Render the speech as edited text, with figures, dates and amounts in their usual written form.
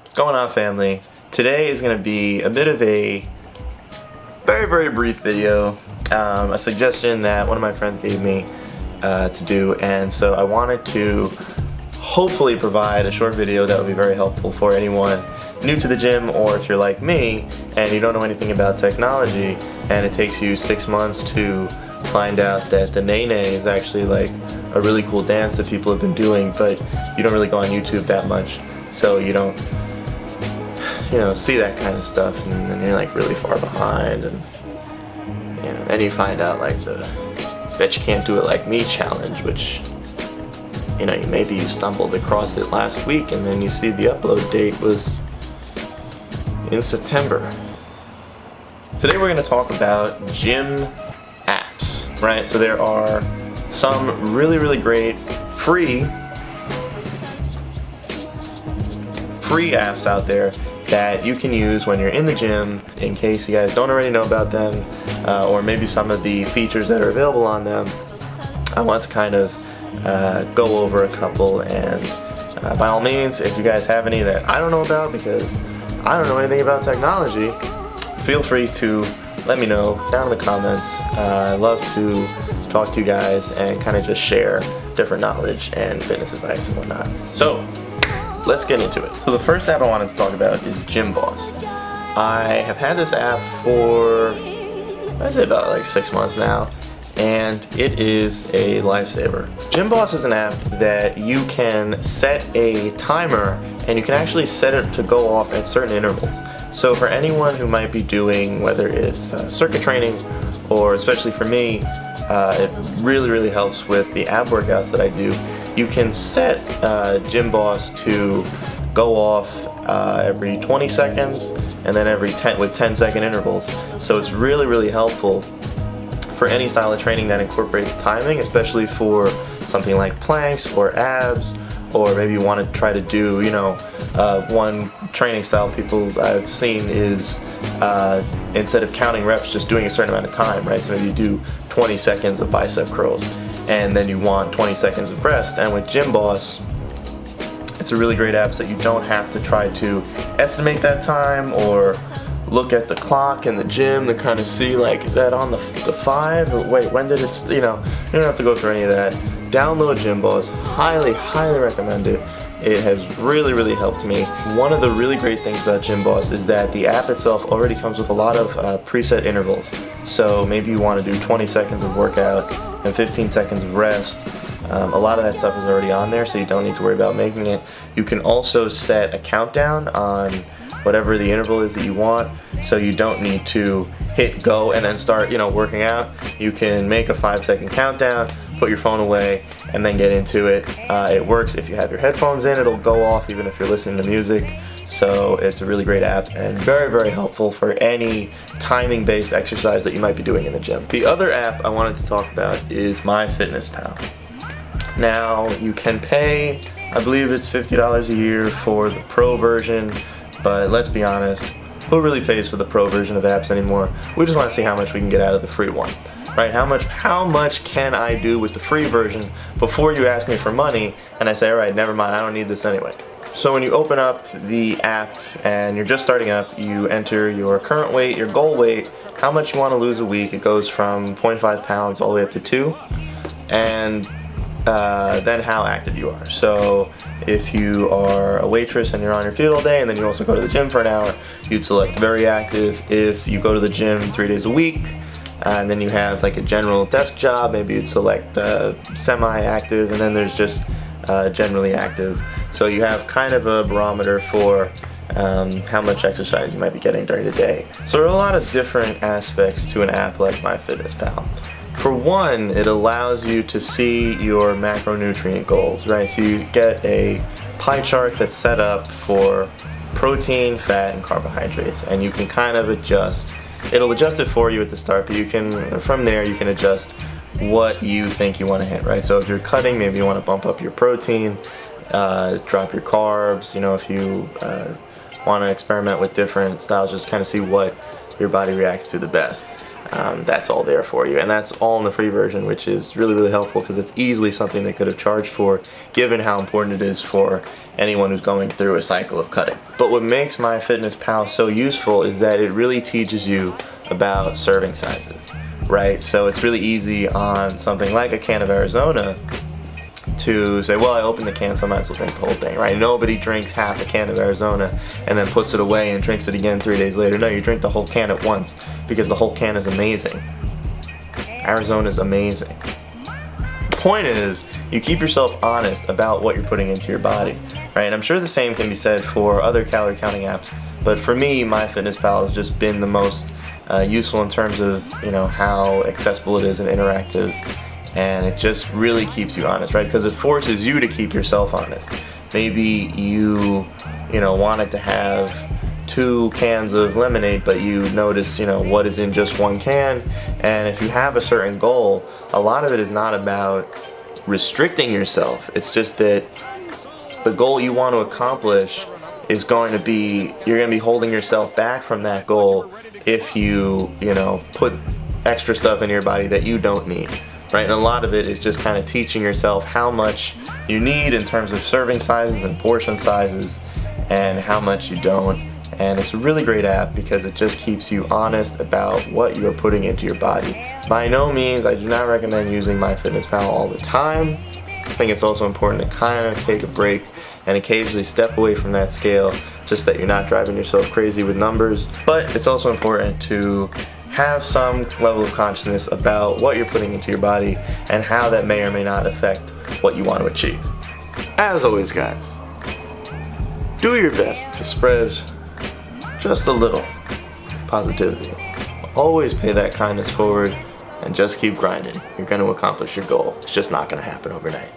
What's going on, family? Today is going to be a bit of a very brief video, a suggestion that one of my friends gave me to do, and so I wanted to hopefully provide a short video that would be very helpful for anyone new to the gym, or if you're like me and you don't know anything about technology and it takes you 6 months to find out that the Nae Nae is actually like a really cool dance that people have been doing, but you don't really go on YouTube that much, so you don't see that kind of stuff, and then you're like really far behind, and then you find out like the bet you can't do it like me challenge, which maybe you stumbled across it last week and then you see the upload date was in September. Today we're going to talk about gym apps, right? So there are some really great free apps out there that you can use when you're in the gym, in case you guys don't already know about them, or maybe some of the features that are available on them. I want to kind of go over a couple, and by all means, if you guys have any that I don't know about, because I don't know anything about technology, feel free to let me know down in the comments. I love to talk to you guys and kind of just share different knowledge and fitness advice and whatnot. So let's get into it. So the first app I wanted to talk about is Gymboss. I have had this app for, I'd say about like 6 months now, and it is a lifesaver. Gymboss is an app that you can set a timer, and you can actually set it to go off at certain intervals. So for anyone who might be doing, whether it's circuit training, or especially for me, it really helps with the ab workouts that I do. You can set Gymboss to go off every 20 seconds and then every 10-second intervals. So it's really helpful for any style of training that incorporates timing, especially for something like planks or abs, or maybe you want to try to do, one training style people I've seen is instead of counting reps, just doing a certain amount of time, right? So maybe you do 20 seconds of bicep curls, and then you want 20 seconds of rest. And with Gymboss, it's a really great app so that you don't have to try to estimate that time or look at the clock in the gym to kind of see, like, is that on the 5? Or wait, when did it, you don't have to go through any of that. Download Gymboss, highly recommend it. It has really helped me. One of the really great things about Gymboss is that the app itself already comes with a lot of preset intervals. So maybe you want to do 20 seconds of workout and 15 seconds of rest. A lot of that stuff is already on there, so you don't need to worry about making it. You can also set a countdown on whatever the interval is that you want, so you don't need to hit go and then start working out. You can make a 5-second countdown, put your phone away, and then get into it. It works if you have your headphones in, it'll go off even if you're listening to music. So it's a really great app and very helpful for any timing based exercise that you might be doing in the gym. The other app I wanted to talk about is MyFitnessPal. Now you can pay, I believe it's $50 a year for the pro version, but let's be honest, who really pays for the pro version of apps anymore? We just want to see how much we can get out of the free one, right? How much can I do with the free version before you ask me for money and I say, all right, never mind, I don't need this anyway. So when you open up the app and you're just starting up, you enter your current weight, your goal weight, how much you want to lose a week. It goes from 0.5 pounds all the way up to 2, and then how active you are. So if you are a waitress and you're on your feet all day and then you also go to the gym for an hour, you'd select very active. If you go to the gym 3 days a week and then you have like a general desk job, maybe you'd select semi-active, and then there's just generally active. So you have kind of a barometer for how much exercise you might be getting during the day. So there are a lot of different aspects to an app like MyFitnessPal. For one, it allows you to see your macronutrient goals, right? So you get a pie chart that's set up for protein, fat, and carbohydrates, and you can kind of adjust. It'll adjust it for you at the start, but you can, from there, you can adjust what you think you want to hit, right? So if you're cutting, maybe you want to bump up your protein, drop your carbs. If you want to experiment with different styles, just kind of see what your body reacts to the best. That's all there for you, and that's all in the free version, which is really helpful because it's easily something they could have charged for, given how important it is for anyone who's going through a cycle of cutting. But what makes MyFitnessPal so useful is that it really teaches you about serving sizes, right? So it's really easy on something like a can of Arizona to say, well, I opened the can, so I might as well drink the whole thing, right? Nobody drinks half a can of Arizona and then puts it away and drinks it again 3 days later. No, you drink the whole can at once because the whole can is amazing. Arizona is amazing. The point is, you keep yourself honest about what you're putting into your body, right? And I'm sure the same can be said for other calorie counting apps, but for me, MyFitnessPal has just been the most useful in terms of, you know, how accessible it is and interactive. And it just really keeps you honest, right? Because it forces you to keep yourself honest. Maybe you wanted to have 2 cans of lemonade, but you notice, what is in just 1 can. And if you have a certain goal, a lot of it is not about restricting yourself. It's just that the goal you want to accomplish is going to be, you're going to be holding yourself back from that goal if you, put extra stuff in your body that you don't need. Right, and a lot of it is just kind of teaching yourself how much you need in terms of serving sizes and portion sizes and how much you don't. And it's a really great app because it just keeps you honest about what you're putting into your body. By no means, I do not recommend using MyFitnessPal all the time. I think it's also important to kind of take a break and occasionally step away from that scale just that you're not driving yourself crazy with numbers. But it's also important to have some level of consciousness about what you're putting into your body and how that may or may not affect what you want to achieve. As always, guys, do your best to spread just a little positivity. Always pay that kindness forward and just keep grinding. You're going to accomplish your goal. It's just not going to happen overnight.